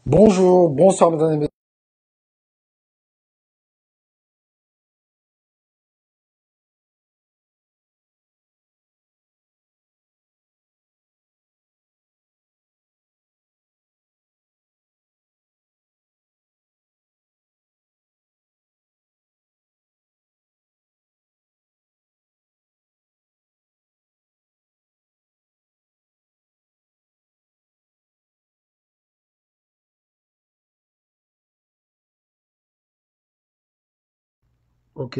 Bonjour, bonsoir mesdames et messieurs. Ok.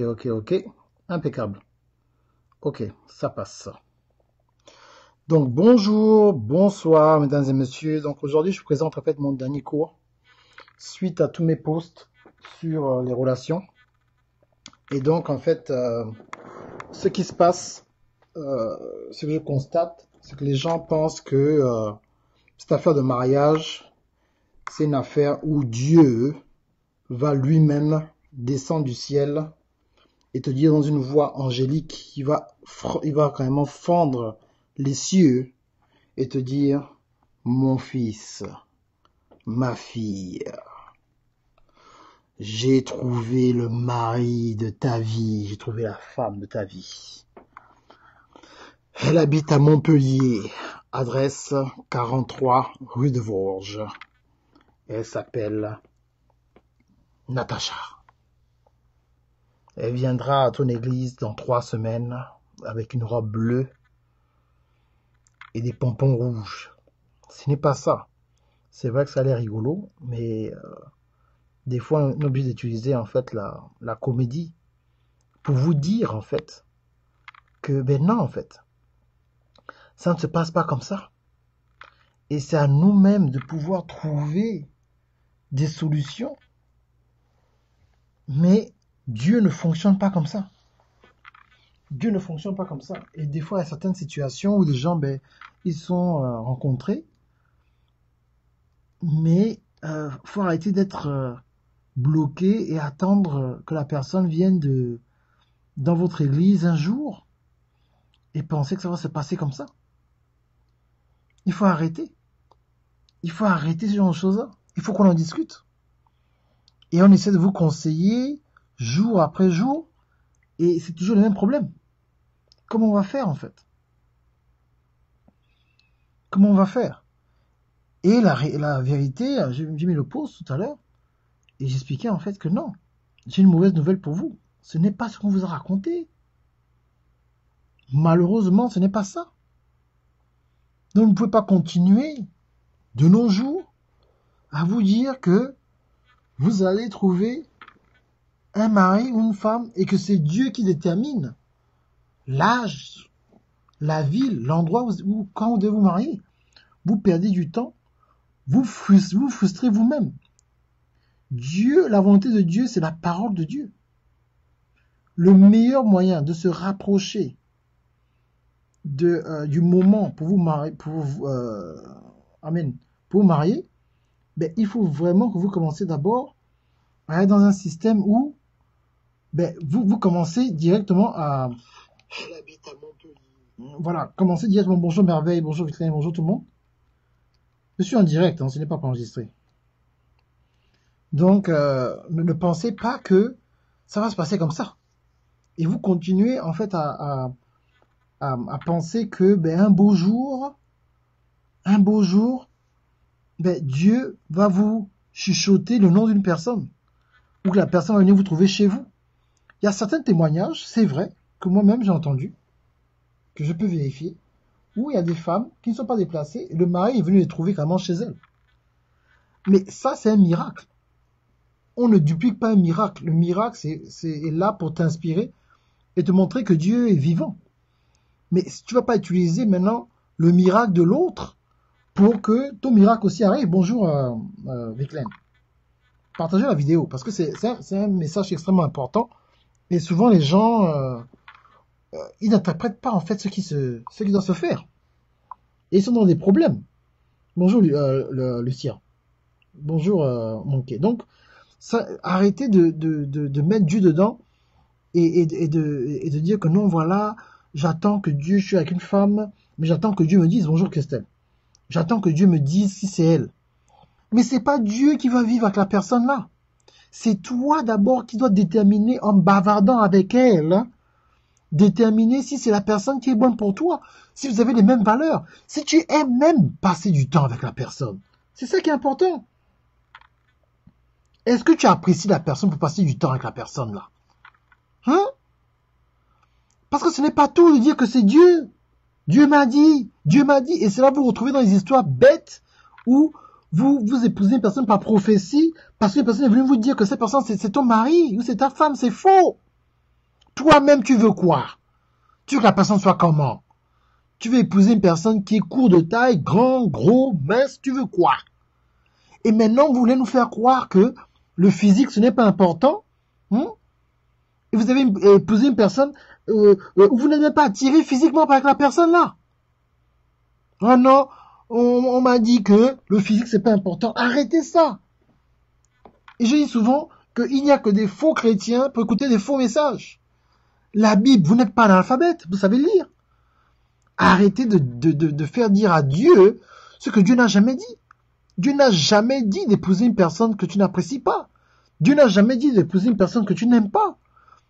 Impeccable. Ok, ça passe. Donc bonjour, bonsoir mesdames et messieurs. Donc aujourd'hui je vous présente en fait mon dernier cours suite à tous mes posts sur les relations. Et donc en fait ce qui se passe, ce que je constate, c'est que les gens pensent que cette affaire de mariage, c'est une affaire où Dieu va lui-même descendre du ciel et te dire dans une voix angélique, il va carrément fendre les cieux et te dire, mon fils, ma fille, j'ai trouvé le mari de ta vie, j'ai trouvé la femme de ta vie. Elle habite à Montpellier, adresse 43 rue de Vorges. Elle s'appelle Natacha. Elle viendra à ton église dans 3 semaines avec une robe bleue et des pompons rouges. Ce n'est pas ça. C'est vrai que ça a l'air rigolo, mais des fois on est obligé d'utiliser en fait la comédie pour vous dire en fait que ben non en fait, ça ne se passe pas comme ça. Et c'est à nous-mêmes de pouvoir trouver des solutions. Mais Dieu ne fonctionne pas comme ça. Dieu ne fonctionne pas comme ça. Et des fois, il y a certaines situations où des gens, ben, ils sont rencontrés, mais faut arrêter d'être bloqué et attendre que la personne vienne dans votre église un jour et penser que ça va se passer comme ça. Il faut arrêter. Il faut arrêter ce genre de choses-là. Il faut qu'on en discute. Et on essaie de vous conseiller jour après jour. Et c'est toujours le même problème. Comment on va faire en fait? Comment on va faire? Et la vérité, j'ai mis le post tout à l'heure. Et j'expliquais en fait que non. J'ai une mauvaise nouvelle pour vous. Ce n'est pas ce qu'on vous a raconté. Malheureusement, ce n'est pas ça. Donc vous ne pouvez pas continuer de nos jours à vous dire que vous allez trouver un mari ou une femme et que c'est Dieu qui détermine l'âge, la ville, l'endroit où quand vous devez vous marier. Vous perdez du temps, vous frustrez vous-même. Dieu, la volonté de Dieu, c'est la parole de Dieu. Le meilleur moyen de se rapprocher du moment pour vous marier, pour vous marier, ben, il faut vraiment que vous commencez d'abord à être dans un système où ben, vous commencez directement à... Voilà, commencez directement. Bonjour Merveille, bonjour Vitrine, bonjour tout le monde. Je suis en direct, hein, ce n'est pas enregistré. Donc, ne pensez pas que ça va se passer comme ça. Et vous continuez en fait à penser que ben, un beau jour, ben, Dieu va vous chuchoter le nom d'une personne ou que la personne va venir vous trouver chez vous. Il y a certains témoignages, c'est vrai, que moi-même j'ai entendu, que je peux vérifier, où il y a des femmes qui ne sont pas déplacées et le mari est venu les trouver carrément chez elles. Mais ça, c'est un miracle. On ne duplique pas un miracle. Le miracle, c'est là pour t'inspirer et te montrer que Dieu est vivant. Mais tu ne vas pas utiliser maintenant le miracle de l'autre pour que ton miracle aussi arrive. Bonjour, Viclaine. Partagez la vidéo parce que c'est un message extrêmement important. Et souvent, les gens, ils n'interprètent pas en fait ce qui doit se faire. Et ils sont dans des problèmes. Bonjour, Lucia. Bonjour, Monké. Donc, arrêtez de mettre Dieu dedans et de dire que non, voilà, j'attends que Dieu, je suis avec une femme, mais j'attends que Dieu me dise bonjour Christelle. J'attends que Dieu me dise si c'est elle. Mais c'est pas Dieu qui va vivre avec la personne là. C'est toi d'abord qui dois déterminer en bavardant avec elle, hein, déterminer si c'est la personne qui est bonne pour toi, si vous avez les mêmes valeurs, si tu aimes même passer du temps avec la personne. C'est ça qui est important. Est-ce que tu apprécies la personne pour passer du temps avec la personne là? Hein? Parce que ce n'est pas tout de dire que c'est Dieu. Dieu m'a dit, et c'est là que vous vous retrouvez dans les histoires bêtes où vous épousez une personne par prophétie, parce que la personne est venue vous dire que cette personne c'est ton mari ou c'est ta femme, c'est faux. Toi-même tu veux quoi? Tu veux que la personne soit comment? Tu veux épouser une personne qui est court de taille, grand, gros, mince, tu veux quoi? Et maintenant vous voulez nous faire croire que le physique ce n'est pas important, hein? Et vous avez épousé une personne où vous n'êtes même pas attiré physiquement par la personne là. Oh non, on m'a dit que le physique c'est pas important. Arrêtez ça. Et je dis souvent qu'il n'y a que des faux chrétiens pour écouter des faux messages. La Bible, vous n'êtes pas analphabète, vous savez lire. Arrêtez de faire dire à Dieu ce que Dieu n'a jamais dit. Dieu n'a jamais dit d'épouser une personne que tu n'apprécies pas. Dieu n'a jamais dit d'épouser une personne que tu n'aimes pas.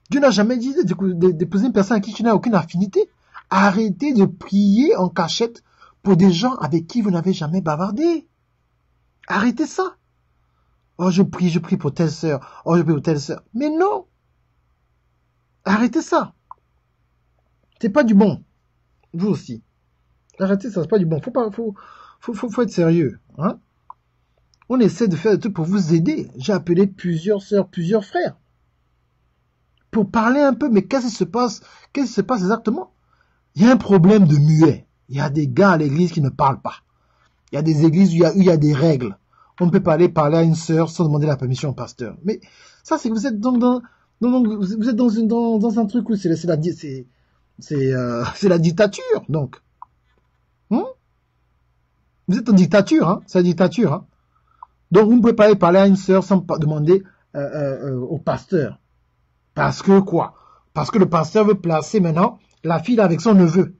Dieu n'a jamais dit d'épouser une personne à qui tu n'as aucune affinité. Arrêtez de prier en cachette pour des gens avec qui vous n'avez jamais bavardé. Arrêtez ça. Oh, je prie pour telle sœur. Oh, je prie pour telle sœur. Mais non. Arrêtez ça. C'est pas du bon. Vous aussi. Arrêtez ça, c'est pas du bon. Faut être sérieux. Hein? On essaie de faire des trucs pour vous aider. J'ai appelé plusieurs sœurs, plusieurs frères. Pour parler un peu, mais qu'est-ce qui se passe? Qu'est-ce qui se passe exactement? Il y a un problème de muet. Il y a des gars à l'église qui ne parlent pas. Il y a des églises où il y a des règles. On ne peut pas aller parler à une sœur sans demander la permission au pasteur. Mais ça, c'est que vous êtes dans un truc où c'est la dictature, donc. Vous êtes en dictature, hein? C'est la dictature, hein? Donc, vous ne pouvez pas aller parler à une sœur sans demander au pasteur. Parce que quoi? Parce que le pasteur veut placer maintenant la fille avec son neveu.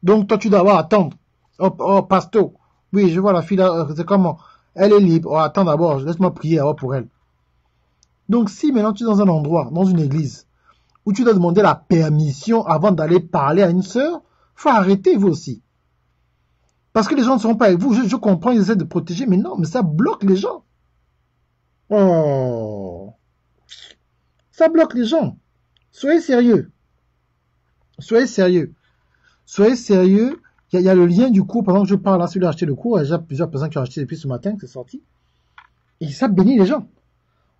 Donc, toi, tu dois avoir attendre. Oh, pasteur. Oui, je vois la fille là, c'est comment? Elle est libre. Oh, attends d'abord, laisse-moi prier pour elle. Donc, si maintenant tu es dans un endroit, dans une église, où tu dois demander la permission avant d'aller parler à une sœur, faut arrêter vous aussi. Parce que les gens ne seront pas avec vous. Je comprends, ils essaient de protéger, mais non, mais ça bloque les gens. Oh. Ça bloque les gens. Soyez sérieux. Soyez sérieux. Soyez sérieux. Il y a le lien du cours. Pendant que je parle là, celui qui a acheté le cours, il y a déjà plusieurs personnes qui ont acheté depuis ce matin que c'est sorti. Et ça bénit les gens.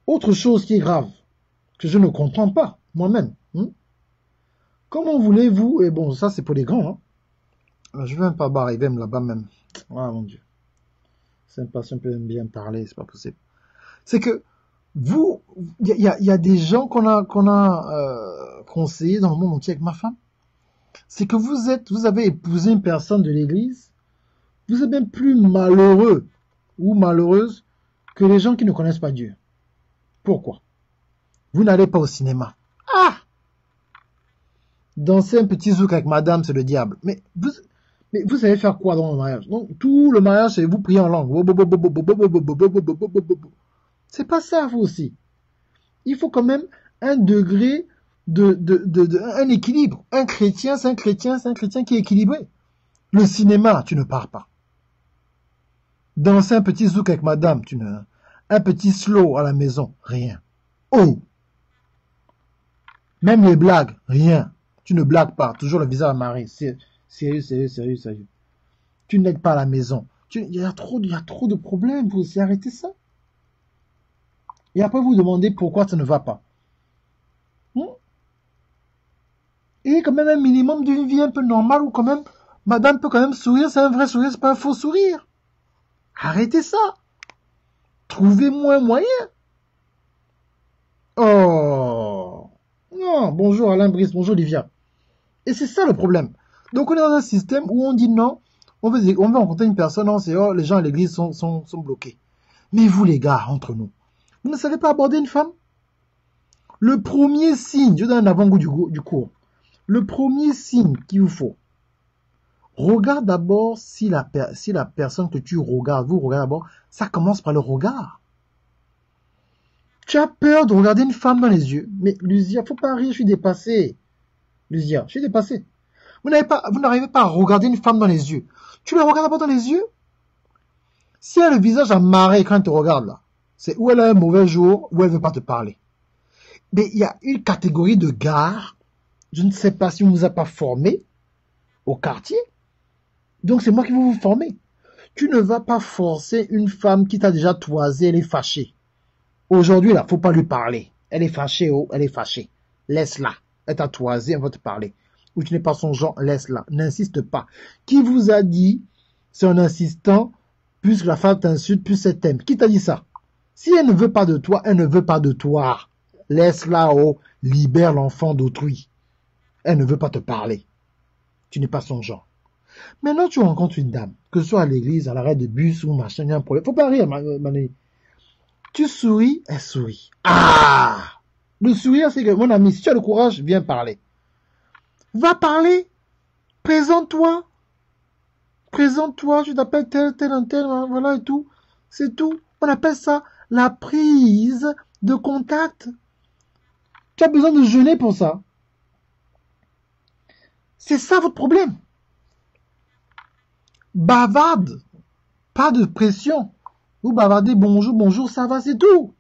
Autre chose qui est grave, que je ne comprends pas, moi-même. Comment voulez-vous, et bon, ça c'est pour les grands, hein. Je ne vais même pas arriver là-bas même. Ah mon Dieu. C'est un patient peut bien parler, c'est pas possible. C'est que vous, il y a des gens qu'on a conseillé dans le monde entier avec ma femme. C'est que vous avez épousé une personne de l'église, vous êtes bien plus malheureux ou malheureuse que les gens qui ne connaissent pas Dieu. Pourquoi? Vous n'allez pas au cinéma. Ah! Danser un petit zouk avec madame, c'est le diable. Mais vous savez faire quoi dans le mariage? Donc, tout le mariage, c'est vous prier en langue. C'est pas ça, vous aussi. Il faut quand même un degré un équilibre. Un chrétien, c'est un chrétien qui est équilibré. Le cinéma, tu ne pars pas. Danser un petit zouk avec madame, un petit slow à la maison, rien. Oh! Même les blagues, rien. Tu ne blagues pas, toujours le visage amarré. Sérieux. Tu n'aides pas à la maison. Il y a trop de problèmes, vous aussi, arrêtez ça. Et après, vous demandez pourquoi ça ne va pas. Et quand même un minimum d'une vie un peu normale où quand même, madame peut quand même sourire, c'est un vrai sourire, c'est pas un faux sourire. Arrêtez ça. Trouvez-moi un moyen. Oh. Non, bonjour Alain Brice, bonjour Olivia. Et c'est ça le problème. Donc on est dans un système où on dit non, on veut rencontrer une personne, on sait, oh, les gens à l'église sont bloqués. Mais vous les gars, entre nous, vous ne savez pas aborder une femme? Le premier signe, je donne un avant-goût du cours, le premier signe qu'il vous faut, Regarde d'abord si la personne que tu regardes, vous regardez d'abord, ça commence par le regard. Tu as peur de regarder une femme dans les yeux. Mais Luzia, faut pas rire, je suis dépassé. Luzia, je suis dépassé. Vous n'arrivez pas à regarder une femme dans les yeux. Tu la regardes d'abord dans les yeux. Si elle a le visage amarré quand elle te regarde là, c'est où elle a un mauvais jour, ou elle veut pas te parler. Mais il y a une catégorie de gars, je ne sais pas si on vous a pas formé au quartier. Donc c'est moi qui vais vous former. Tu ne vas pas forcer une femme qui t'a déjà toisé, elle est fâchée. Aujourd'hui là, faut pas lui parler. Elle est fâchée, oh, elle est fâchée. Laisse-la. Elle t'a toisé, elle va te parler. Ou tu n'es pas son genre, laisse-la. N'insiste pas. Qui vous a dit, c'est en insistant, plus la femme t'insulte, plus elle t'aime. Qui t'a dit ça? Si elle ne veut pas de toi, elle ne veut pas de toi. Laisse-la, oh, libère l'enfant d'autrui. Elle ne veut pas te parler. Tu n'es pas son genre. Maintenant, tu rencontres une dame, que ce soit à l'église, à l'arrêt de bus ou machin, il y a un problème. Faut pas rire, Mané. Tu souris, elle sourit. Ah! Le sourire, c'est que, mon ami, si tu as le courage, viens parler. Va parler. Présente-toi. Présente-toi, tu t'appelles tel, voilà et tout. C'est tout. On appelle ça la prise de contact. Tu as besoin de jeûner pour ça. C'est ça votre problème. Bavarde. Pas de pression. Vous bavardez bonjour, ça va, c'est tout.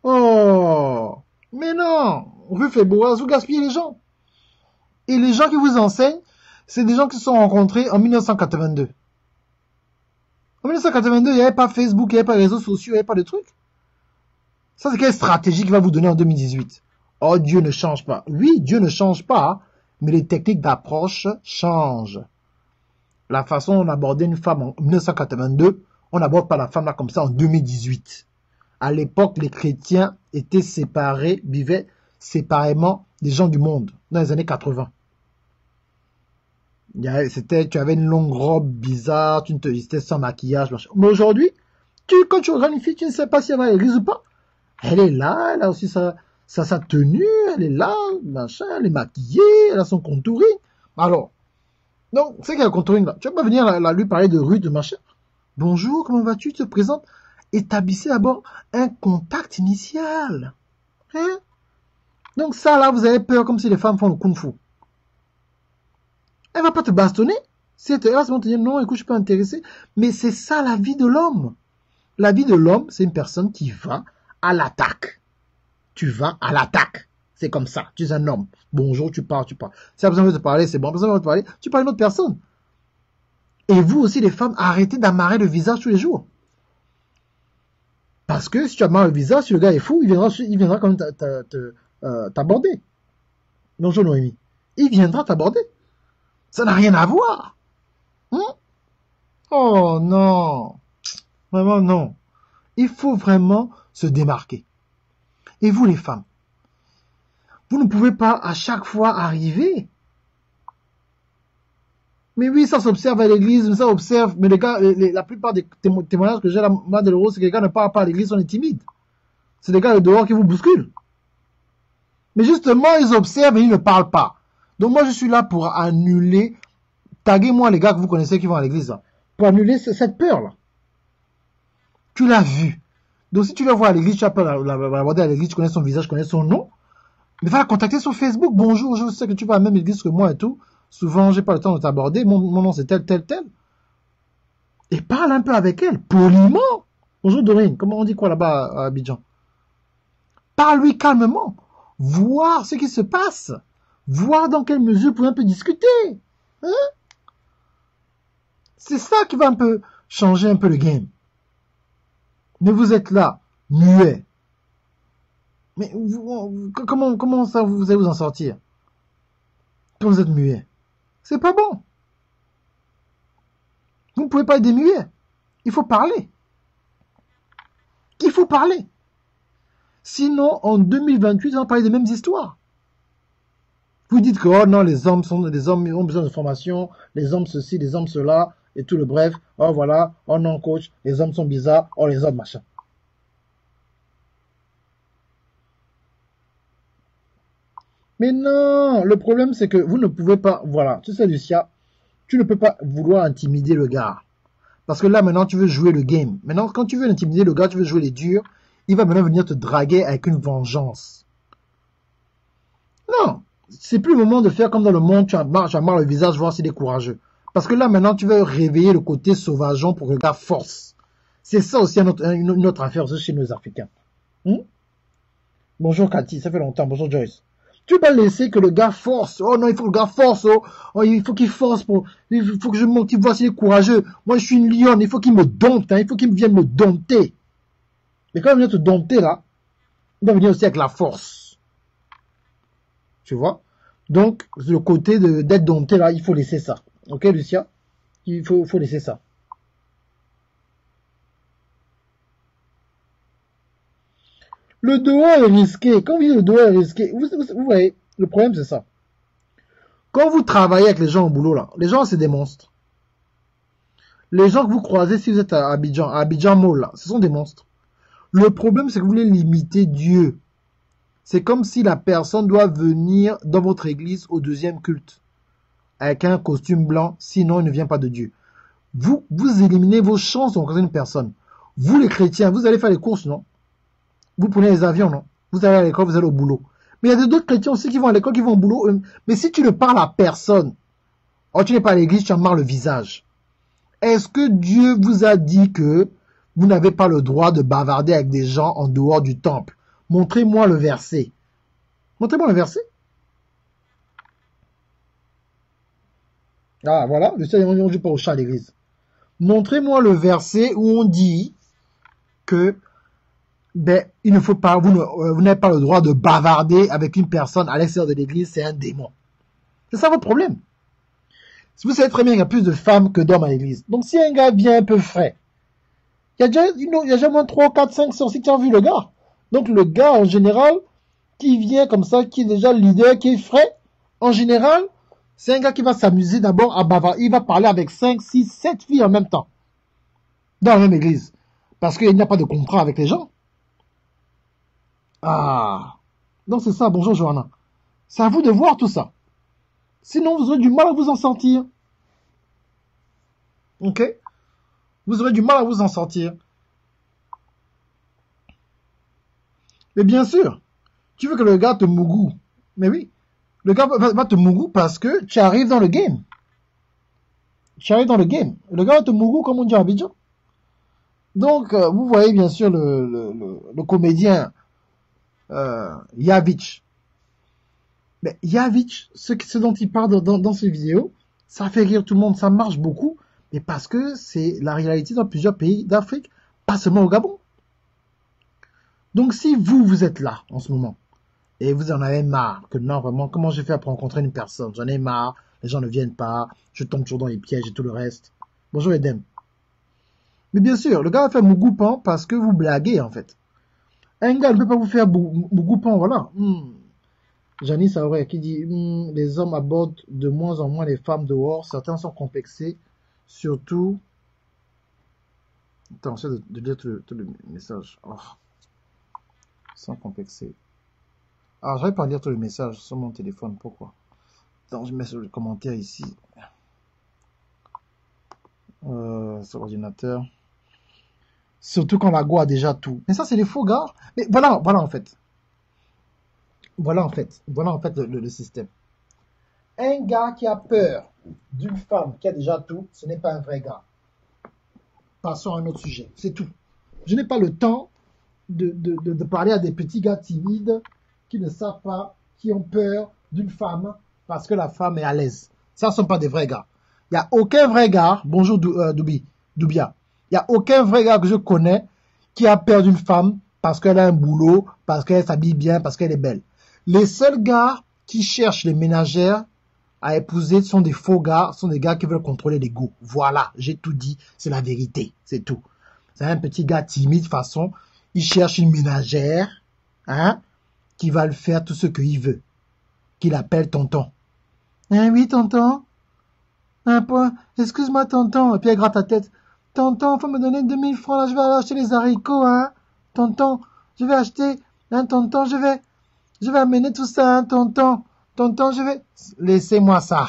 Oh, mais non, vous faites beau, vous gaspillez les gens. Et les gens qui vous enseignent, c'est des gens qui se sont rencontrés en 1982. En 1982, il n'y avait pas Facebook, il n'y avait pas les réseaux sociaux, il n'y avait pas de trucs. Ça, c'est quelle stratégie qui va vous donner en 2018? Oh, Dieu ne change pas. Oui, Dieu ne change pas, mais les techniques d'approche changent. La façon dont on abordait une femme en 1982, on n'aborde pas la femme là comme ça en 2018. À l'époque, les chrétiens étaient séparés, vivaient séparément des gens du monde, dans les années 80. Tu avais une longue robe bizarre, tu ne te visitais sans maquillage, machin. Mais aujourd'hui, quand tu regardes une fille, tu ne sais pas si elle va à l'église ou pas. Elle est là, elle a aussi sa tenue, elle est là, machin, elle est maquillée, elle a son contouring. Alors, donc, c'est qu'il y a le contouring là. Tu vas pas venir lui parler de rue, de machin. Bonjour, comment vas-tu? Tu te présentes. Établissez d'abord un contact initial. Hein? Donc ça, là, vous avez peur comme si les femmes font le kung-fu. Elle va pas te bastonner. Si elle te là, c'est bon, te dire non, écoute, je suis pas intéressé. Mais c'est ça la vie de l'homme. La vie de l'homme, c'est une personne qui va à l'attaque. Tu vas à l'attaque. C'est comme ça. Tu es un homme. Bonjour, tu parles. Si la personne veut te parler, c'est bon. La personne veut te parler, tu parles à une autre personne. Et vous aussi, les femmes, arrêtez d'amarrer le visage tous les jours. Parce que si tu amarres le visage, si le gars est fou, il viendra quand même t'aborder. Bonjour Noémie. Il viendra t'aborder. Ça n'a rien à voir. Oh non. Vraiment non. Il faut vraiment se démarquer. Et vous les femmes, vous ne pouvez pas à chaque fois arriver. Mais oui, ça s'observe à l'église, ça observe. Mais les gars, la plupart des témoignages que j'ai là, de l'euro, c'est que les gars ne parlent pas à l'église, on est timide. C'est les gars dehors qui vous bousculent. Mais justement, ils observent et ils ne parlent pas. Donc moi, je suis là pour annuler, taguez-moi les gars que vous connaissez qui vont à l'église, pour annuler cette peur-là. Tu l'as vu. Donc si tu la vois à l'église, tu as peur de la regarder à l'église, tu connais son visage, tu connais son nom, mais va la contacter sur Facebook. Bonjour, je sais que tu vas à la même église que moi et tout. Souvent, j'ai pas le temps de t'aborder. Mon nom, c'est tel. Et parle un peu avec elle, poliment. Bonjour Dorine, comment on dit quoi là-bas à Abidjan? Parle-lui calmement. Voir ce qui se passe. Voir dans quelle mesure vous pouvez un peu discuter. Hein? C'est ça qui va un peu changer un peu le game. Mais vous êtes là, muet. Mais comment ça vous allez vous en sortir quand vous êtes muet? C'est pas bon. Vous ne pouvez pas être des muets. Il faut parler. Il faut parler. Sinon, en 2028, on va parler des mêmes histoires. Vous dites que, oh non, les hommes ont besoin de formation, les hommes ceci, les hommes cela, et tout le bref. Oh voilà, oh non, coach, les hommes sont bizarres, oh les hommes machin. Mais non, le problème c'est que vous ne pouvez pas, voilà, tu sais Lucia, tu ne peux pas vouloir intimider le gars. Parce que là maintenant tu veux jouer le game. Maintenant quand tu veux intimider le gars, tu veux jouer les durs, il va maintenant venir te draguer avec une vengeance. Non, c'est plus le moment de faire comme dans le monde, tu amarres le visage, voir s'il est courageux. Parce que là maintenant tu veux réveiller le côté sauvageon pour que le gars force. C'est ça aussi une autre affaire chez nos Africains. Bonjour Cathy, ça fait longtemps. Bonjour Joyce. Tu vas laisser que le gars force. Oh non, il faut que le gars force. Oh il faut qu'il force. Il faut que je monte, il voit s'il est courageux. Moi, je suis une lionne. Il faut qu'il me dompte. Il faut qu'il vienne me dompter. Mais quand il vient te dompter, là, il va venir aussi avec la force. Tu vois? Donc, le côté d'être dompté, là, il faut laisser ça. Ok, Lucia? Il faut laisser ça. Le dehors est risqué. Quand vous dites le dehors est risqué, vous voyez, le problème, c'est ça. Quand vous travaillez avec les gens au boulot, là, les gens, c'est des monstres. Les gens que vous croisez si vous êtes à Abidjan Mall, là, ce sont des monstres. Le problème, c'est que vous voulez limiter Dieu. C'est comme si la personne doit venir dans votre église au deuxième culte avec un costume blanc, sinon il ne vient pas de Dieu. Vous éliminez vos chances de rencontrer une personne. Vous, les chrétiens, vous allez faire les courses, non? Vous prenez les avions, non? Vous allez à l'école, vous allez au boulot. Mais il y a d'autres chrétiens aussi qui vont à l'école, qui vont au boulot. Mais si tu ne parles à personne, tu n'es pas à l'église, tu amarres le visage. Est-ce que Dieu vous a dit que vous n'avez pas le droit de bavarder avec des gens en dehors du temple? Montrez-moi le verset. Montrez-moi le verset. Ah, voilà, on ne joue pas au chat à l'église. Montrez-moi le verset où on dit que il ne faut pas, vous n'avez pas le droit de bavarder avec une personne à l'extérieur de l'église, c'est un démon. C'est ça votre problème. Vous savez très bien qu'il y a plus de femmes que d'hommes à l'église. Donc si un gars vient un peu frais, il y a déjà moins 3, 4, 5 sorciers qui ont vu le gars. Donc le gars, en général, qui vient comme ça, qui est déjà le leader, qui est frais, en général, c'est un gars qui va s'amuser d'abord à bavarder. Il va parler avec 5, 6, 7 filles en même temps. Dans la même église. Parce qu'il n'y a pas de contrat avec les gens. Ah. Donc c'est ça, bonjour Johanna. C'est à vous de voir tout ça. Sinon, vous aurez du mal à vous en sortir. Ok? Vous aurez du mal à vous en sortir. Mais bien sûr, tu veux que le gars te mougou. Mais oui, le gars va te mougou parce que tu arrives dans le game. Tu arrives dans le game. Le gars va te mougou comme on dit à Abidjan. Donc, vous voyez bien sûr le comédien Yavich. Mais Yavich, ce dont il parle dans ses vidéos, ça fait rire tout le monde, ça marche beaucoup, mais parce que c'est la réalité dans plusieurs pays d'Afrique, pas seulement au Gabon. Donc si vous êtes là en ce moment, et vous en avez marre, que non vraiment, comment je fais pour rencontrer une personne? J'en ai marre, les gens ne viennent pas, je tombe toujours dans les pièges et tout le reste. Bonjour Edem. Mais bien sûr, le gars va faire mougoupan parce que vous blaguez en fait. Un gars ne peut pas vous faire mougoupan, voilà. Janice Auré qui dit les hommes abordent de moins en moins les femmes dehors, certains sont complexés, surtout. Attends, j'essaie de lire tout le message. Oh. Sans complexer. Alors, j'arrive pas à lire tous les messages sur mon téléphone, pourquoi? Attends, je mets sur le commentaire ici. Sur l'ordinateur. Surtout quand la go a déjà tout. Mais ça, c'est les faux gars. Mais voilà en fait. Voilà en fait le système. Un gars qui a peur d'une femme qui a déjà tout, ce n'est pas un vrai gars. Passons à un autre sujet, c'est tout. Je n'ai pas le temps de parler à des petits gars timides qui ne savent pas, qui ont peur d'une femme parce que la femme est à l'aise. Ça ne sont pas des vrais gars. Il n'y a aucun vrai gars, bonjour Doubia, il n'y a aucun vrai gars que je connais qui a peur d'une femme parce qu'elle a un boulot, parce qu'elle s'habille bien, parce qu'elle est belle. Les seuls gars qui cherchent les ménagères à épouser sont des faux gars, sont des gars qui veulent contrôler l'ego. Voilà, j'ai tout dit, c'est la vérité, c'est tout. C'est un petit gars timide, de façon, il cherche une ménagère, qui va le faire tout ce qu'il veut, qu'il appelle tonton. Oui, tonton. Excuse-moi, tonton. Et puis elle gratte la tête. Tonton, faut me donner 2000 francs, là, je vais aller acheter les haricots, Tonton, je vais acheter, tonton, je vais amener tout ça, tonton. Tonton, je vais... Laissez-moi ça.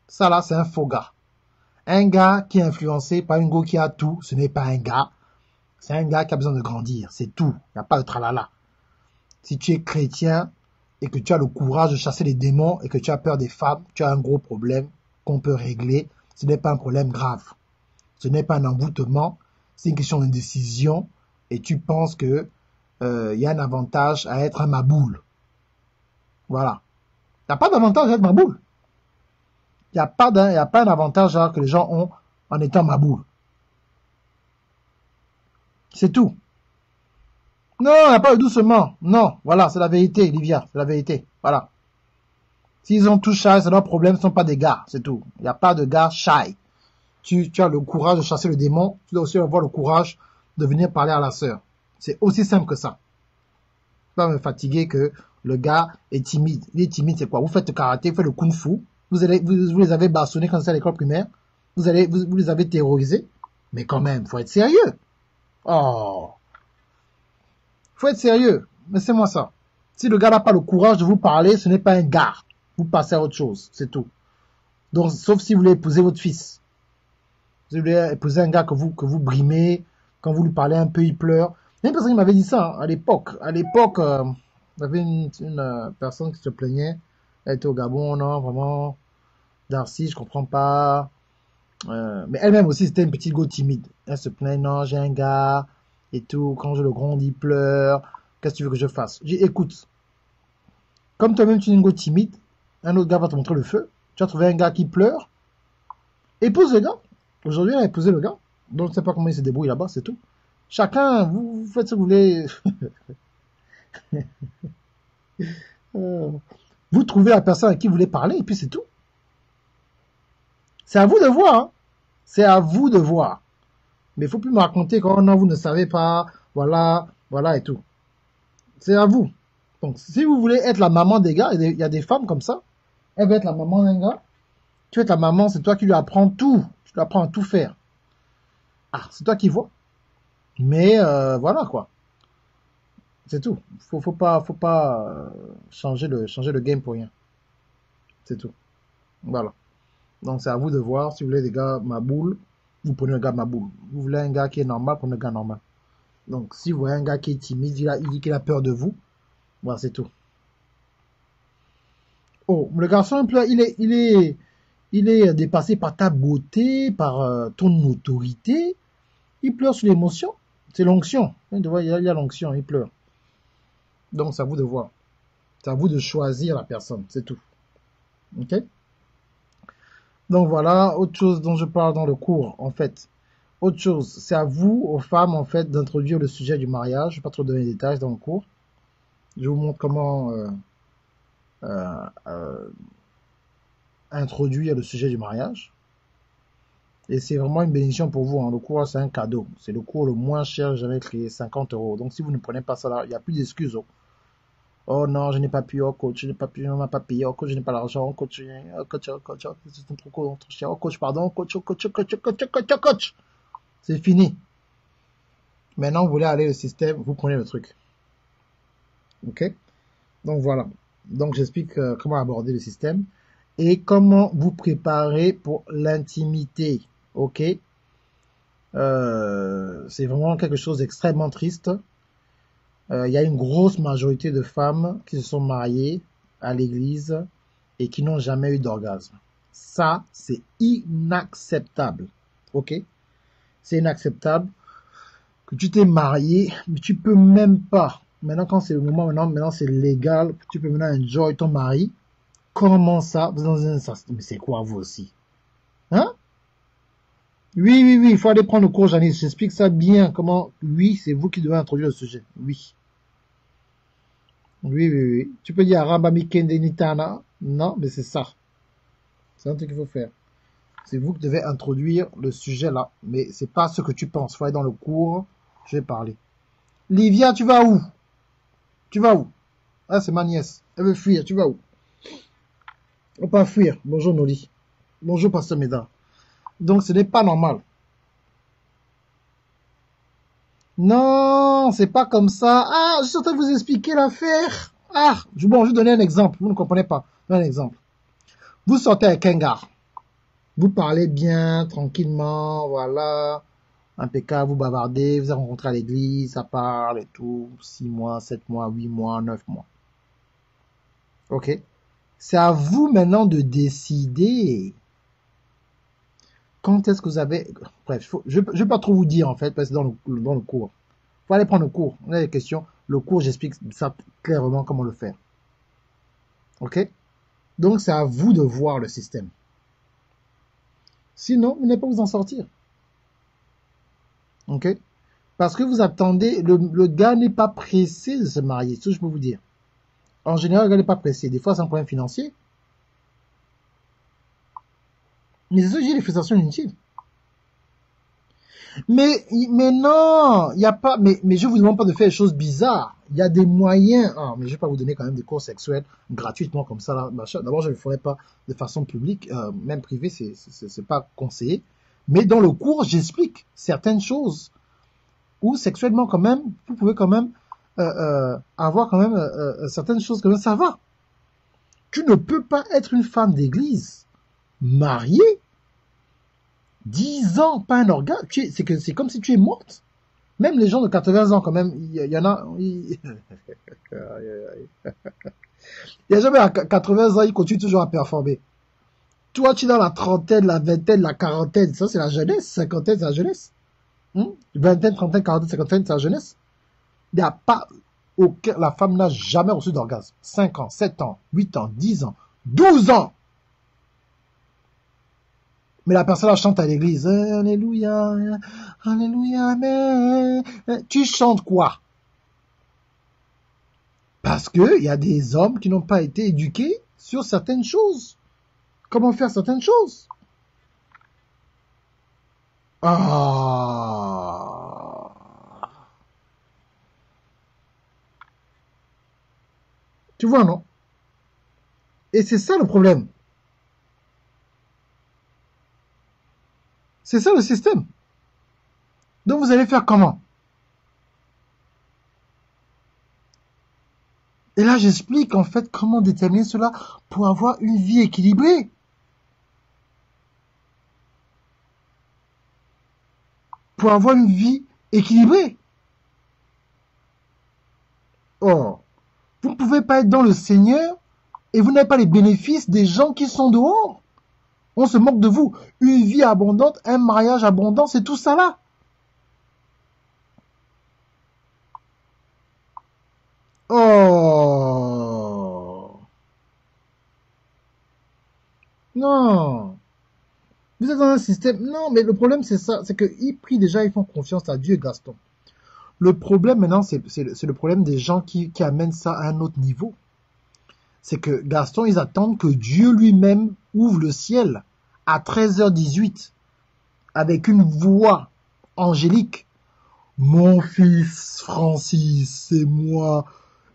Ça là, c'est un faux gars. Un gars qui est influencé par une go qui a tout, ce n'est pas un gars. C'est un gars qui a besoin de grandir, c'est tout. Il n'y a pas de tralala. Si tu es chrétien et que tu as le courage de chasser les démons et que tu as peur des femmes, tu as un gros problème qu'on peut régler. Ce n'est pas un problème grave. Ce n'est pas un envoûtement, c'est une question de décision et tu penses que y a un avantage à être un maboule. Voilà. Il n'y a pas d'avantage à être maboule. Il n'y a pas un avantage que les gens ont en étant maboule. C'est tout. Non, il n'y a pas de doucement. Non, voilà, c'est la vérité, Livia, c'est la vérité. Voilà. S'ils ont tout shy, c'est leur problème, ce ne sont pas des gars, c'est tout. Il n'y a pas de gars shy. Tu as le courage de chasser le démon, tu dois aussi avoir le courage de venir parler à la sœur. C'est aussi simple que ça. Pas me fatiguer que le gars est timide. Il est timide, c'est quoi? Vous faites le karaté, vous faites le kung-fu, vous les avez bastonnés quand c'est à l'école primaire, vous les avez terrorisés, mais quand même, faut être sérieux. Oh, faut être sérieux. Laissez-moi ça. Si le gars n'a pas le courage de vous parler, ce n'est pas un gars. Vous passez à autre chose, c'est tout. Donc, sauf si vous voulez épouser votre fils. Si vous voulez épouser un gars que vous brimez, quand vous lui parlez un peu, il pleure. Il y a une personne qui m'avait dit ça hein, à l'époque. À l'époque, il y avait une personne qui se plaignait. Elle était au Gabon, non, vraiment. Darcy, je comprends pas. Mais elle-même aussi, c'était une petite go timide. Elle se plaint, non, j'ai un gars et tout. Quand je le gronde, il pleure. Qu'est-ce que tu veux que je fasse? J'ai dit, écoute, comme toi-même tu es une go timide, un autre gars va te montrer le feu. Tu as trouvé un gars qui pleure. Épouse le gars. Aujourd'hui, elle a épousé le gars. Donc, je ne sais pas comment il se débrouille là-bas, c'est tout. Chacun, vous faites ce que vous voulez. Vous trouvez la personne à qui vous voulez parler et puis c'est tout. C'est à vous de voir. Hein. C'est à vous de voir. Mais il ne faut plus me raconter quand non, vous ne savez pas. Voilà, voilà et tout. C'est à vous. Donc, si vous voulez être la maman des gars, il y a des femmes comme ça. Elle veut être la maman d'un gars. Tu es ta maman, c'est toi qui lui apprends tout. Tu lui apprends à tout faire. Ah, c'est toi qui vois. Mais voilà quoi. C'est tout. Faut pas changer le game pour rien. C'est tout. Voilà. Donc c'est à vous de voir. Si vous voulez des gars maboule, vous prenez un gars maboule. Vous voulez un gars qui est normal, prenez un gars normal. Donc si vous voyez un gars qui est timide, il dit qu'il a peur de vous. Voilà, c'est tout. Oh, le garçon, il est dépassé par ta beauté, par ton autorité. Il pleure sur l'émotion. C'est l'onction. Il y a l'onction, il pleure. Donc, c'est à vous de voir. C'est à vous de choisir la personne. C'est tout. OK? Donc, voilà. Autre chose dont je parle dans le cours, en fait. Autre chose, c'est à vous, aux femmes, en fait, d'introduire le sujet du mariage. Je ne vais pas trop donner des détails dans le cours. Je vous montre comment introduire le sujet du mariage. Et c'est vraiment une bénédiction pour vous. Hein. Le cours, c'est un cadeau. C'est le cours le moins cher que j'avais créé, 50 €. Donc, si vous ne prenez pas ça là, il n'y a plus d'excuses. Oh. Oh non, je n'ai pas pu, oh coach, je n'ai pas pu, on m'a pas payé, oh coach, je n'ai pas l'argent, oh coach, c'est trop cher, oh coach, pardon, coach. C'est fini. Maintenant, vous voulez aller au système, vous prenez le truc. Ok? Donc voilà. Donc j'explique comment aborder le système et comment vous préparer pour l'intimité. Ok? C'est vraiment quelque chose d'extrêmement triste. Il y a une grosse majorité de femmes qui se sont mariées à l'église et qui n'ont jamais eu d'orgasme. Ça, c'est inacceptable. Ok? C'est inacceptable que tu t'es marié, mais tu peux même pas. Maintenant, quand c'est le moment, maintenant c'est légal. Tu peux maintenant enjoy ton mari. Comment ça? Vous êtes dans un sens. Mais c'est quoi vous aussi? Hein? Oui, il faut aller prendre le cours, Janice. J'explique ça bien. Comment? Oui, c'est vous qui devez introduire le sujet. Oui. Tu peux dire Arabami Kende Nitana. Non, mais c'est ça. C'est un truc qu'il faut faire. C'est vous qui devez introduire le sujet là. Mais c'est pas ce que tu penses. Faut aller dans le cours. Je vais parler. Livia, tu vas où? Tu vas où? Ah, c'est ma nièce. Elle veut fuir. Tu vas où? On peut pas fuir. Bonjour Noli. Bonjour Pasteur Médard. Donc ce n'est pas normal. Non, c'est pas comme ça. Ah, je suis en train de vous expliquer l'affaire. Bon, je vais donner un exemple. Vous ne comprenez pas. Un exemple. Vous sortez avec un gars. Vous parlez bien, tranquillement, voilà. Impeccable, vous bavardez, vous avez rencontré à l'église, ça parle et tout. 6 mois, 7 mois, 8 mois, 9 mois. Ok? C'est à vous maintenant de décider quand est-ce que vous avez... Bref, je ne vais pas trop vous dire en fait, parce que dans le cours. Il faut aller prendre le cours. On a des questions. Le cours, j'explique ça clairement comment le faire. Ok? Donc, c'est à vous de voir le système. Sinon, vous n'allez pas vous en sortir. Ok? Parce que vous attendez, le gars n'est pas pressé de se marier, c'est ce que je peux vous dire. En général, le gars n'est pas pressé. Des fois, c'est un problème financier. Mais c'est ça que j'ai des frustrations inutiles. Mais non, il n'y a pas, mais je vous demande pas de faire des choses bizarres. Il y a des moyens. Mais je vais pas vous donner quand même des cours sexuels gratuitement comme ça, là, machin. D'abord, je ne le ferai pas de façon publique, même privée, c'est pas conseillé. Mais dans le cours, j'explique certaines choses où sexuellement quand même, vous pouvez quand même avoir quand même certaines choses quand même, ça va. Tu ne peux pas être une femme d'église mariée 10 ans, pas un orgasme. C'est comme si tu es morte. Même les gens de 80 ans, quand même, il y en a... Il y a jamais à 80 ans, ils continuent toujours à performer. Toi, tu es dans la trentaine, la vingtaine, la quarantaine. Ça, c'est la jeunesse. Cinquantaine, c'est la jeunesse. Vingtaine, trentaine, quarantaine, cinquantaine, c'est la jeunesse. Il n'y a pas... La femme n'a jamais reçu d'orgasme. 5 ans, 7 ans, 8 ans, 10 ans, 12 ans. Mais la personne la chante à l'église. Alléluia, alléluia, amen. Tu chantes quoi? Parce que il y a des hommes qui n'ont pas été éduqués sur certaines choses. Comment faire certaines choses? Tu vois, non? Et c'est ça le problème. C'est ça le système. Donc vous allez faire comment? Et là, j'explique en fait comment déterminer cela pour avoir une vie équilibrée. Pour avoir une vie équilibrée. Or, vous ne pouvez pas être dans le Seigneur et vous n'avez pas les bénéfices des gens qui sont dehors. On se moque de vous. Une vie abondante, un mariage abondant, c'est tout ça là. Oh non. Vous êtes dans un système... Non, mais le problème c'est ça. C'est qu'ils prient déjà, ils font confiance à Dieu, Gaston. Le problème maintenant, c'est le problème des gens qui amènent ça à un autre niveau. C'est que Gaston, ils attendent que Dieu lui-même ouvre le ciel à 13h18 avec une voix angélique. Mon fils Francis, c'est moi,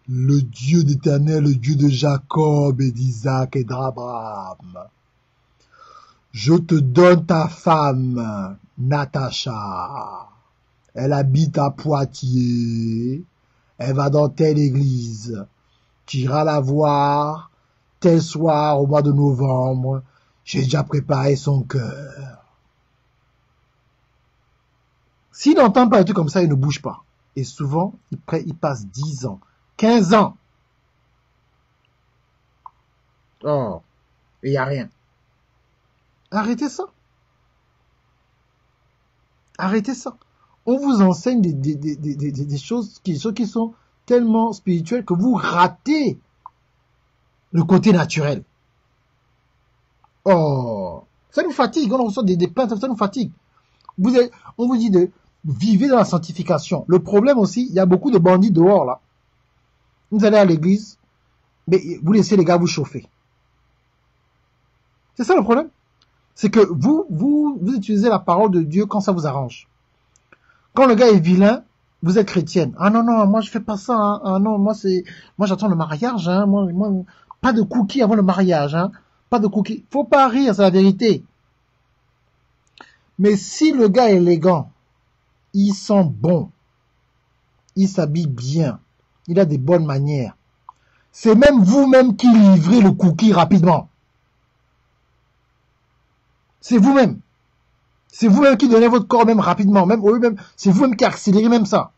le Dieu d'Éternel, le Dieu de Jacob et d'Isaac et d'Abraham. Je te donne ta femme, Natacha. Elle habite à Poitiers. Elle va dans telle église. Tu iras la voir tel soir au mois de novembre. J'ai déjà préparé son cœur. S'il n'entend pas un truc comme ça, il ne bouge pas. Et souvent, il passe 10 ans, 15 ans. Oh, et il n'y a rien. Arrêtez ça. Arrêtez ça. On vous enseigne des choses qui sont tellement spirituelles que vous ratez le côté naturel. Oh, ça nous fatigue. On reçoit des plaintes, ça nous fatigue. On vous dit de vivre dans la sanctification. Le problème aussi, il y a beaucoup de bandits dehors là. Vous allez à l'église, mais vous laissez les gars vous chauffer. C'est ça le problème. C'est que vous utilisez la parole de Dieu quand ça vous arrange. Quand le gars est vilain, vous êtes chrétienne. Ah non, non, moi je fais pas ça. Hein. Ah non, moi j'attends le mariage. Hein. Moi, pas de cookies avant le mariage. Hein. Pas de cookies. Faut pas rire, c'est la vérité. Mais si le gars est élégant, il sent bon, il s'habille bien, il a des bonnes manières, C'est même vous-même qui livrez le cookie rapidement. C'est vous-même. C'est vous-même qui donnez votre corps même rapidement. Même, c'est vous-même qui accélérez même ça.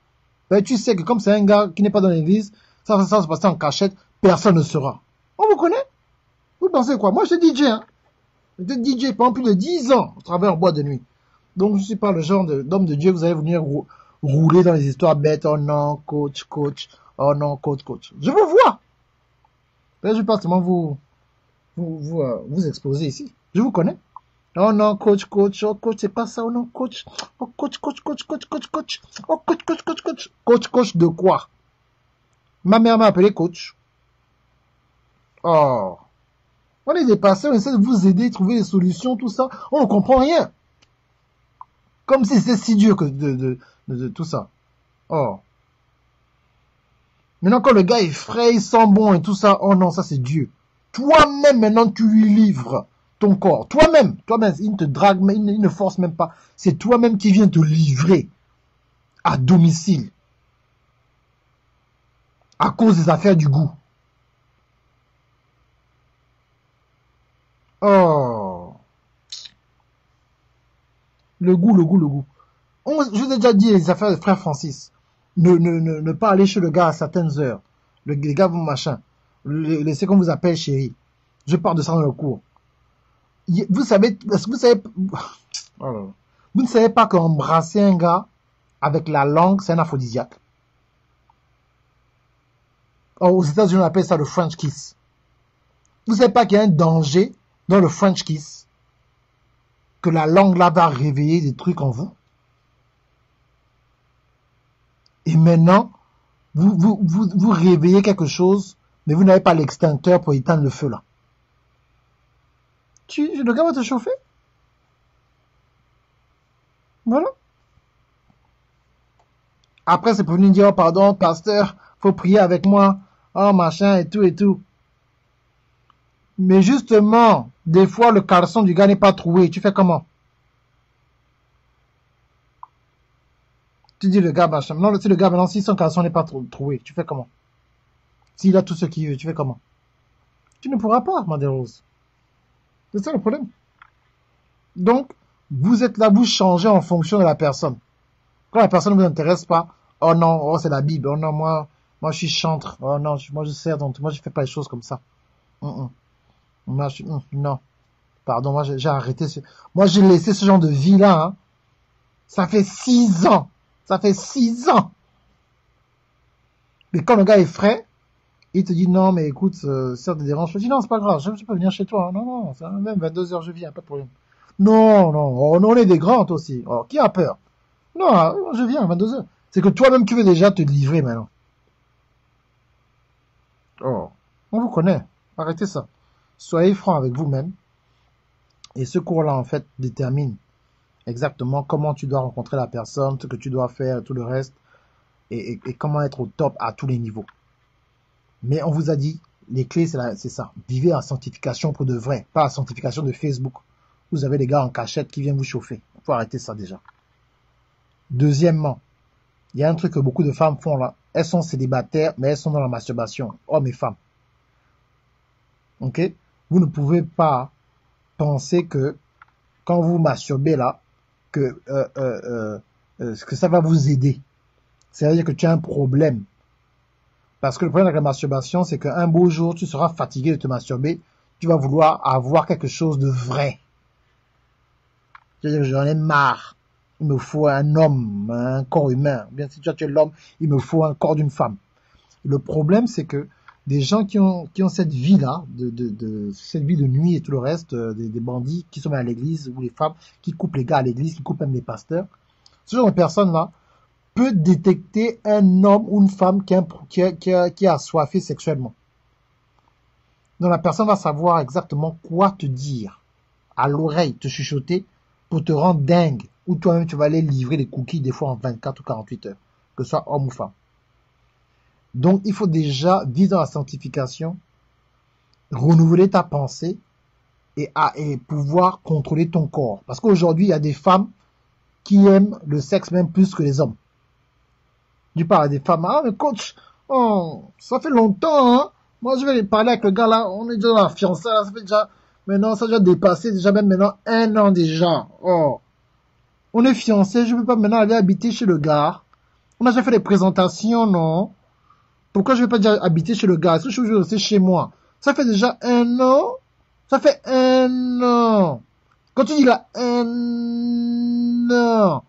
Ben, tu sais que comme c'est un gars qui n'est pas dans l'église, ça va se passer en cachette, personne ne saura. On vous connaît? Vous pensez quoi? Moi, je suis DJ, hein. J'étais DJ pendant plus de 10 ans, au travers en boîte de nuit. Donc, je ne suis pas le genre d'homme de Dieu que vous allez venir rouler dans les histoires bêtes. Oh non, coach. Oh non, coach. Je vous vois. Là, je ne vais pas seulement vous exposer ici. Je vous connais. Oh non, coach. Oh, coach, c'est pas ça. Oh non, coach. Oh, coach. Oh, coach de quoi? Ma mère m'a appelé coach. Oh. On est dépassé, on essaie de vous aider, trouver des solutions, tout ça. On ne comprend rien. Comme si c'était si dur que de tout ça. Oh. Maintenant, quand le gars est frais, il sent bon et tout ça, oh non, ça c'est Dieu. Toi-même, maintenant, tu lui livres ton corps. Toi-même, il ne te drague, il ne force même pas. C'est toi-même qui viens te livrer à domicile. À cause des affaires du goût. Oh. Le goût. Je vous ai déjà dit les affaires de frère Francis. Ne pas aller chez le gars à certaines heures. Les gars, machin. Laissez qu'on vous appelle chérie. Je parle de ça dans le cours. Vous savez, vous ne savez pas qu'embrasser un gars avec la langue, c'est un aphrodisiaque. Aux États-Unis, on appelle ça le French kiss. Vous ne savez pas qu'il y a un danger dans le French kiss? Que la langue là va réveiller des trucs en vous? Et maintenant, vous réveillez quelque chose, mais vous n'avez pas l'extincteur pour éteindre le feu là. Le gars va te chauffer. Voilà. Après, c'est pour venir dire, oh pardon, pasteur, faut prier avec moi. Oh machin et tout. Mais justement, des fois, le caleçon du gars n'est pas troué. Tu fais comment? Tu dis le gars, machin. Non, si le gars, maintenant, si son caleçon n'est pas troué, tu fais comment? S'il a tout ce qu'il veut, tu fais comment? Tu ne pourras pas, Madame Rose. C'est ça le problème. Donc, vous êtes là, vous changez en fonction de la personne. Quand la personne ne vous intéresse pas, oh non, oh c'est la Bible, oh non, moi je suis chantre, oh non, moi je sers, donc moi je fais pas les choses comme ça. Moi, non, pardon, moi j'ai arrêté, moi j'ai laissé ce genre de vie là, hein. Ça fait 6 ans, Mais quand le gars est frais, il te dit non, mais écoute, ça te dérange. Je dis non, c'est pas grave, je peux venir chez toi. Non, même 22 heures je viens, pas de problème. Non, oh, on est des grands aussi. Oh, qui a peur? Non, je viens à 22 heures. C'est que toi-même tu veux déjà te livrer maintenant. Oh, on vous connaît. Arrêtez ça. Soyez franc avec vous-même. Et ce cours-là, en fait, détermine exactement comment tu dois rencontrer la personne, ce que tu dois faire, tout le reste, et comment être au top à tous les niveaux. Mais on vous a dit, les clés, c'est ça. Vivez la sanctification pour de vrai, pas la sanctification de Facebook. Vous avez des gars en cachette qui viennent vous chauffer. Il faut arrêter ça déjà. Deuxièmement, il y a un truc que beaucoup de femmes font là. Elles sont célibataires, mais elles sont dans la masturbation. Hommes et femmes. Ok? Vous ne pouvez pas penser que quand vous masturbez là, que ça va vous aider. C'est-à-dire que tu as un problème. Parce que le problème avec la masturbation, c'est qu'un beau jour, tu seras fatigué de te masturber. Tu vas vouloir avoir quelque chose de vrai. C'est-à-dire que j'en ai marre. Il me faut un homme, un corps humain. Bien si tu es l'homme, il me faut un corps d'une femme. Le problème, c'est que des gens qui ont cette vie-là, cette vie de nuit et tout le reste, des bandits qui sont à l'église, ou les femmes qui coupent les gars à l'église, qui coupent même les pasteurs, ce genre de personnes-là peut détecter un homme ou une femme qui est assoiffé sexuellement. Donc la personne va savoir exactement quoi te dire, à l'oreille, te chuchoter, pour te rendre dingue. Ou toi-même, tu vas aller livrer des cookies des fois en 24 ou 48 heures, que ce soit homme ou femme. Donc, il faut déjà vivre dans la sanctification, renouveler ta pensée et pouvoir contrôler ton corps. Parce qu'aujourd'hui, il y a des femmes qui aiment le sexe même plus que les hommes. Tu parles à des femmes, ah mais coach, oh, ça fait longtemps, hein, Moi, je vais parler avec le gars là, on est déjà dans la fiançailles, là, ça fait déjà, maintenant, ça a déjà dépassé, déjà même maintenant 1 an déjà. Oh. On est fiancés, je ne peux pas maintenant aller habiter chez le gars. On a déjà fait des présentations, non? Pourquoi je ne vais pas déjà habiter chez le gars? Est-ce que je veux rester chez moi? Ça fait déjà 1 an. Ça fait 1 an. Quand tu dis là, 1 an,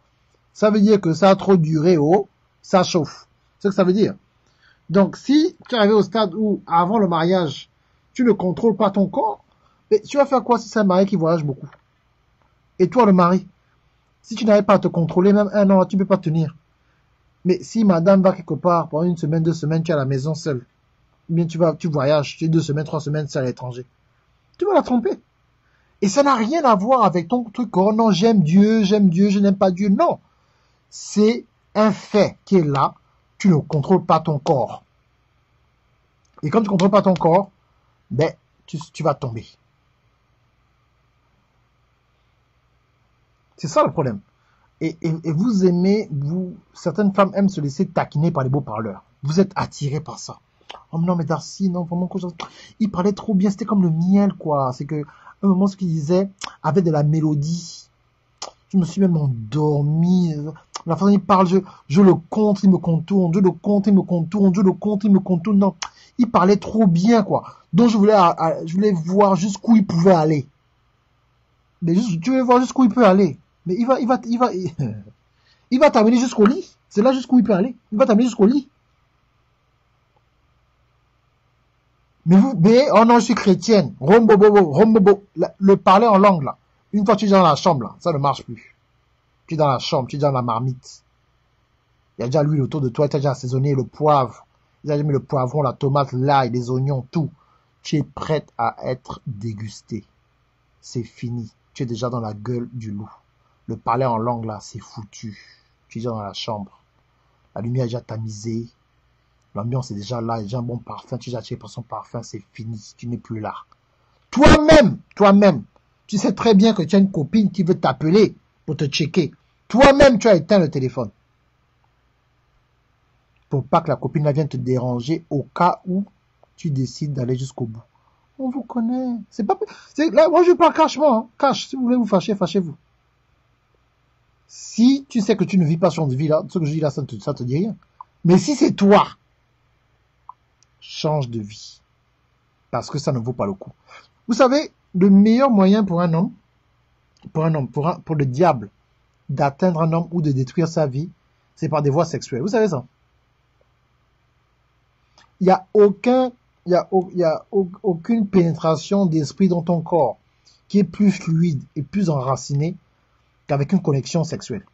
ça veut dire que ça a trop duré, oh, ça chauffe. C'est ce que ça veut dire. Donc, si tu es arrivé au stade où, avant le mariage, tu ne contrôles pas ton corps, mais tu vas faire quoi si c'est un mari qui voyage beaucoup? Et toi, le mari, si tu n'arrives pas à te contrôler, même 1 an, tu ne peux pas tenir. Mais si madame va quelque part, pendant 1 semaine, 2 semaines, tu es à la maison seule, ou bien tu voyages, tu es 2 semaines, 3 semaines, c'est à l'étranger, tu vas la tromper. Et ça n'a rien à voir avec ton truc, oh non, j'aime Dieu, je n'aime pas Dieu. Non. C'est un fait qui est là. Tu ne contrôles pas ton corps. Et quand tu ne contrôles pas ton corps, ben, tu vas tomber. C'est ça le problème. Et vous aimez, certaines femmes aiment se laisser taquiner par les beaux parleurs. Vous êtes attirés par ça. Oh non, mais Darcy, non, vraiment, il parlait trop bien, c'était comme le miel, quoi. C'est que, un moment, ce qu'il disait avait de la mélodie. Je me suis même endormi. La façon dont il parle, je le compte, il me contourne. Je le compte, il me contourne. Je le compte, il me contourne. Non, il parlait trop bien, quoi. Donc, je voulais voir jusqu'où il pouvait aller. Mais tu veux voir jusqu'où il peut aller. Mais il va t'amener jusqu'au lit. C'est là jusqu'où il peut aller. Il va t'amener jusqu'au lit. Mais, oh non, je suis chrétienne. Rombobo. Le parler en langue, là. Une fois que tu es dans la chambre, là, ça ne marche plus. Tu es dans la chambre, tu es dans la marmite. Il y a déjà l'huile autour de toi, tu as déjà assaisonné le poivre. Tu as déjà mis le poivron, la tomate, l'ail, les oignons, tout. Tu es prête à être dégustée. C'est fini. Tu es déjà dans la gueule du loup. Le parler en langue, là, c'est foutu. Tu es déjà dans la chambre. La lumière est déjà tamisée. L'ambiance est déjà là, il y a déjà un bon parfum. Tu es déjà attiré par son parfum, c'est fini. Tu n'es plus là. Toi-même, tu sais très bien que tu as une copine qui veut t'appeler pour te checker. Toi-même, tu as éteint le téléphone. Pour pas que la copine vienne te déranger au cas où tu décides d'aller jusqu'au bout. On vous connaît. Là, moi, je parle cachement. Hein. Cache. Si vous voulez vous fâcher, fâchez-vous. Si tu sais que tu ne vis pas sur une vie là, ce que je dis là, ça te dit rien. Mais si c'est toi, change de vie. Parce que ça ne vaut pas le coup. Vous savez, le meilleur moyen pour un homme, pour le diable, d'atteindre un homme ou de détruire sa vie, c'est par des voies sexuelles. Vous savez ça? Il n'y a aucune pénétration d'esprit dans ton corps qui est plus fluide et plus enracinée qu'avec une connexion sexuelle.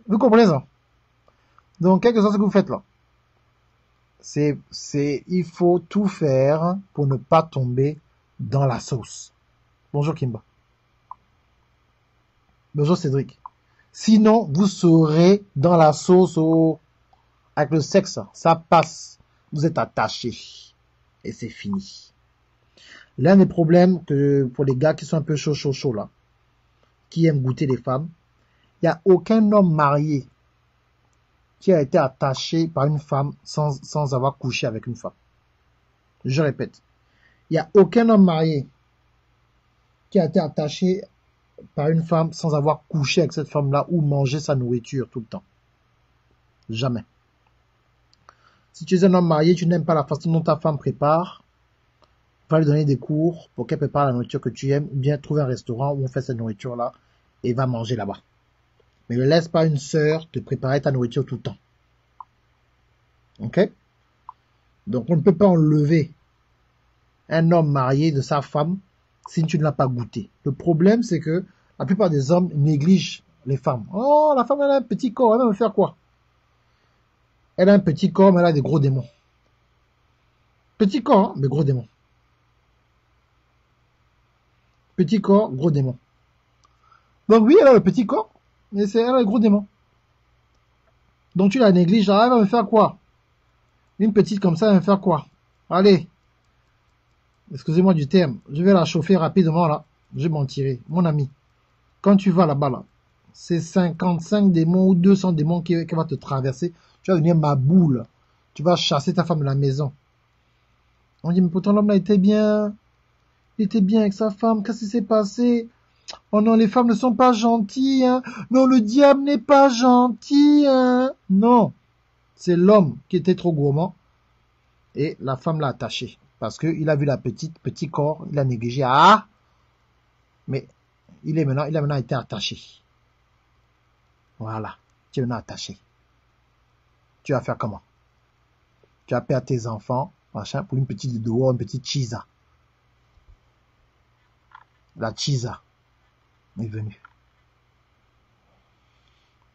Vous comprenez ça? Donc, quel que soit ce que vous faites là, il faut tout faire pour ne pas tomber dans la sauce. Bonjour Kimba. Bonjour Cédric. Sinon, vous serez dans la sauce avec le sexe. Ça passe. Vous êtes attaché. Et c'est fini. L'un des problèmes que pour les gars qui sont un peu chaud là, qui aiment goûter les femmes, il n'y a aucun homme marié qui a été attaché par une femme sans avoir couché avec une femme. Je répète, il n'y a aucun homme marié qui a été attaché par une femme sans avoir couché avec cette femme-là ou mangé sa nourriture tout le temps. Jamais. Si tu es un homme marié, tu n'aimes pas la façon dont ta femme prépare, va lui donner des cours pour qu'elle prépare la nourriture que tu aimes, ou bien trouver un restaurant où on fait cette nourriture-là et va manger là-bas. Mais ne laisse pas une sœur te préparer ta nourriture tout le temps. Ok? Donc on ne peut pas enlever un homme marié de sa femme si tu ne l'as pas goûté. Le problème, c'est que la plupart des hommes négligent les femmes. Oh, la femme, elle a un petit corps, elle va me faire quoi? Elle a un petit corps, mais elle a des gros démons. Petit corps, hein, mais gros démons. Petit corps, gros démons. Donc oui, elle a le petit corps, mais elle a le gros démon. Donc tu la négliges, elle va me faire quoi? Une petite comme ça, elle va me faire quoi? Allez, excusez-moi du terme, je vais la chauffer rapidement là, je vais m'en tirer. Mon ami, quand tu vas là-bas là, c'est 55 démons ou 200 démons qui vont te traverser. Tu vas devenir ma boule. Tu vas chasser ta femme de la maison. On dit, mais pourtant l'homme là était bien. Il était bien avec sa femme. Qu'est-ce qui s'est passé? Oh non, les femmes ne sont pas gentilles. Hein. Non, le diable n'est pas gentil. Hein. Non, c'est l'homme qui était trop gourmand. Et la femme l'a attaché. Parce qu'il a vu la petit corps. Il a négligé. Ah! Mais il a maintenant été attaché. Voilà. Tu es maintenant attaché. Tu vas faire comment? Tu vas perdre tes enfants, machin, pour une petite dehors, une petite chisa. La chisa est venue.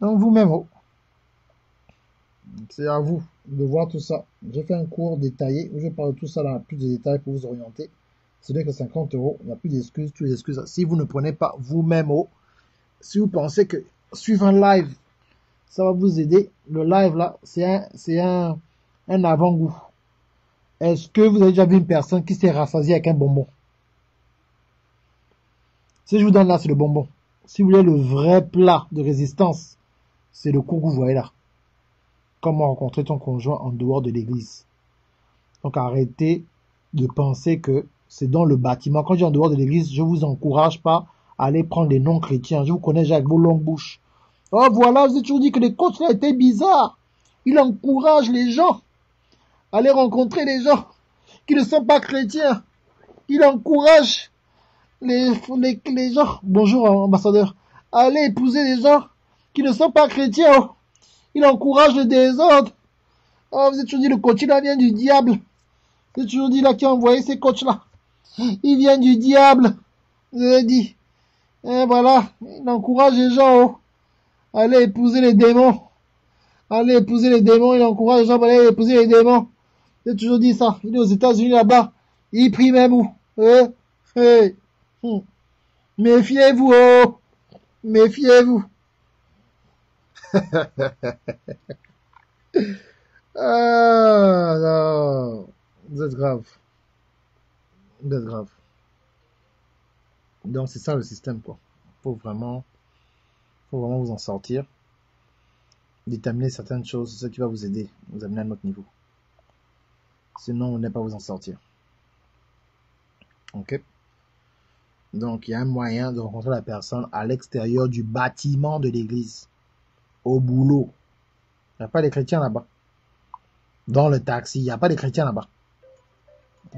Donc vous-même, oh, c'est à vous de voir tout ça. J'ai fait un cours détaillé où je parle de tout ça dans plus de détails pour vous orienter. Ce n'est que 50 €. Il n'y a plus d'excuses, toutes les excuses. Si vous ne prenez pas vous-même, oh, si vous pensez que suivre un live, ça va vous aider, le live là, c'est un avant-goût. Est-ce que vous avez déjà vu une personne qui s'est rassasiée avec un bonbon? Si je vous donne là, c'est le bonbon. Si vous voulez le vrai plat de résistance, c'est le cours que vous voyez là. Comment rencontrer ton conjoint en dehors de l'église. Donc arrêtez de penser que c'est dans le bâtiment. Quand je dis en dehors de l'église, je vous encourage pas à aller prendre des noms chrétiens. Je vous connais déjà avec vos longues bouches. Oh voilà, je vous ai toujours dit que les coachs là étaient bizarres. Il encourage les gens à aller rencontrer les gens qui ne sont pas chrétiens. Il encourage les gens, bonjour ambassadeur, à aller épouser les gens qui ne sont pas chrétiens. Oh. Il encourage le désordre. Oh, vous avez toujours dit le coach là vient du diable. Vous avez toujours dit là qui a envoyé ces coachs là. Il vient du diable. Vous avez dit. Et voilà, il encourage les gens. Oh. Allez épouser les démons. Allez épouser les démons. Il encourage les gens à aller épouser les démons. J'ai toujours dit ça. Il est aux États-Unis là-bas. Il prie même où? Méfiez-vous, oh. Méfiez-vous. Ah non. Vous êtes grave. Vous êtes grave. Donc c'est ça le système quoi. Faut vraiment vous en sortir. Déterminer certaines choses, c'est ce qui va vous aider, vous amener à un autre niveau. Sinon, vous n'allez pas vous en sortir. Ok? Donc, il y a un moyen de rencontrer la personne à l'extérieur du bâtiment de l'église. Au boulot. Il n'y a pas de chrétiens là-bas. Dans le taxi, il n'y a pas de chrétiens là-bas.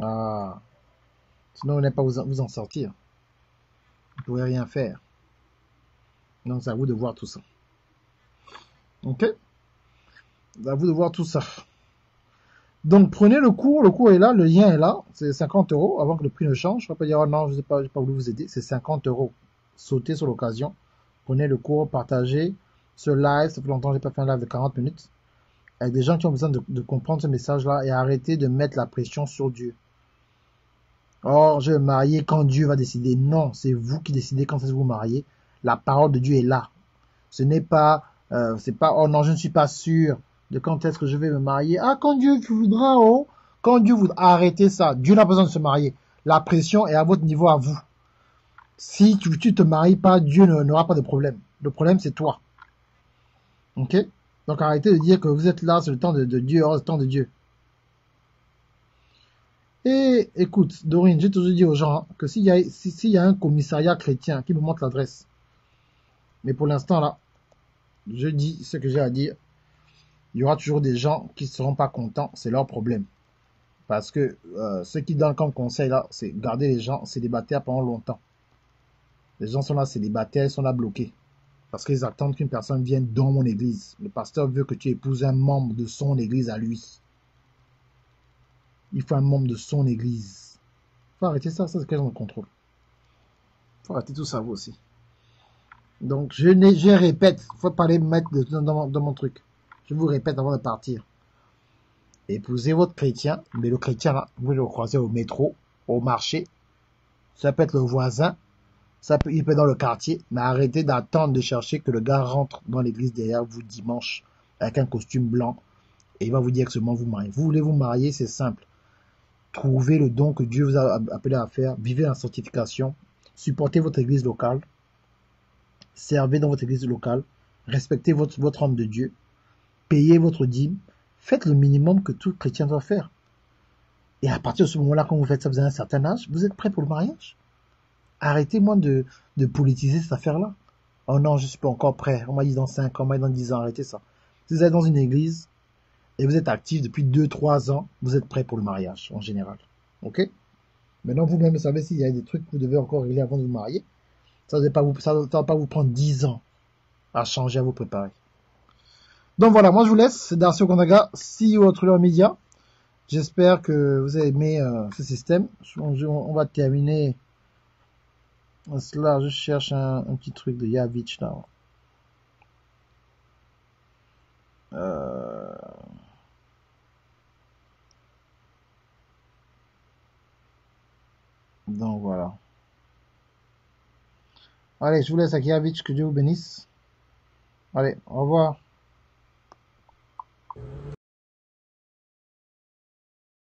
Ah. Sinon, vous n'allez pas vous en sortir. Vous ne pourrez rien faire. Donc, c'est à vous de voir tout ça. Ok? C'est à vous de voir tout ça. Donc, prenez le cours est là, le lien est là, c'est 50 € avant que le prix ne change. Je ne vais pas dire, oh non, je n'ai pas voulu vous aider, c'est 50 €. Sautez sur l'occasion, prenez le cours, partagez ce live, ça fait longtemps que je n'ai pas fait un live de 40 minutes, avec des gens qui ont besoin de comprendre ce message-là et arrêtez de mettre la pression sur Dieu. Oh, je vais me marier quand Dieu va décider. Non, c'est vous qui décidez quand vous vous mariez. La parole de Dieu est là. Ce n'est pas, c'est pas, oh non, je ne suis pas sûr de quand est-ce que je vais me marier. Ah, quand Dieu voudra, oh. Quand Dieu voudra, arrêtez ça. Dieu n'a pas besoin de se marier. La pression est à votre niveau, à vous. Si tu te maries pas, Dieu n'aura pas de problème. Le problème, c'est toi. Ok? Donc, arrêtez de dire que vous êtes là, c'est le temps de Dieu, oh, c'est le temps de Dieu. Et écoute, Dorine, j'ai toujours dit aux gens hein, que s'il y a un commissariat chrétien qui me montre l'adresse, mais pour l'instant là, je dis ce que j'ai à dire. Il y aura toujours des gens qui ne seront pas contents, c'est leur problème. Parce que ce qui donnent comme conseil là, c'est garder les gens célibataires pendant longtemps. Les gens sont là célibataires, ils sont là bloqués. Parce qu'ils attendent qu'une personne vienne dans mon église. Le pasteur veut que tu épouses un membre de son église à lui. Il faut un membre de son église. Il faut arrêter ça, c'est question de contrôle. Il faut arrêter tout ça vous aussi. Donc je répète, il faut pas aller me mettre dans mon truc. Je vous répète avant de partir. Épousez votre chrétien, mais le chrétien là, vous le croisez au métro, au marché. Ça peut être le voisin, il peut être dans le quartier, mais arrêtez d'attendre de chercher que le gars rentre dans l'église derrière vous dimanche avec un costume blanc et il va vous dire que seulement vous mariez. Vous voulez vous marier, c'est simple. Trouvez le don que Dieu vous a appelé à faire, vivez la sanctification, supportez votre église locale servez dans votre église locale, respectez votre homme de Dieu, payez votre dîme, faites le minimum que tout chrétien doit faire. Et à partir de ce moment-là, quand vous faites ça, vous avez un certain âge, vous êtes prêt pour le mariage. Arrêtez-moi de politiser cette affaire-là. Oh non, je suis pas encore prêt. On m'a dit dans 5 ans, on m'a dit dans 10 ans, arrêtez ça. Si vous êtes dans une église et vous êtes actif depuis 2-3 ans, vous êtes prêt pour le mariage, en général. Ok? Maintenant, vous-même, vous savez s'il y a des trucs que vous devez encore régler avant de vous marier. Ça ne va pas vous prendre 10 ans à changer, à vous préparer. Donc voilà, moi je vous laisse. C'est Darcy Okondaga, CEO Triller Media. J'espère que vous avez aimé ce système. On va terminer. Là, je cherche un petit truc de Yavich là. Donc voilà. Allez, je vous laisse avec Yavich, que Dieu vous bénisse. Allez, au revoir.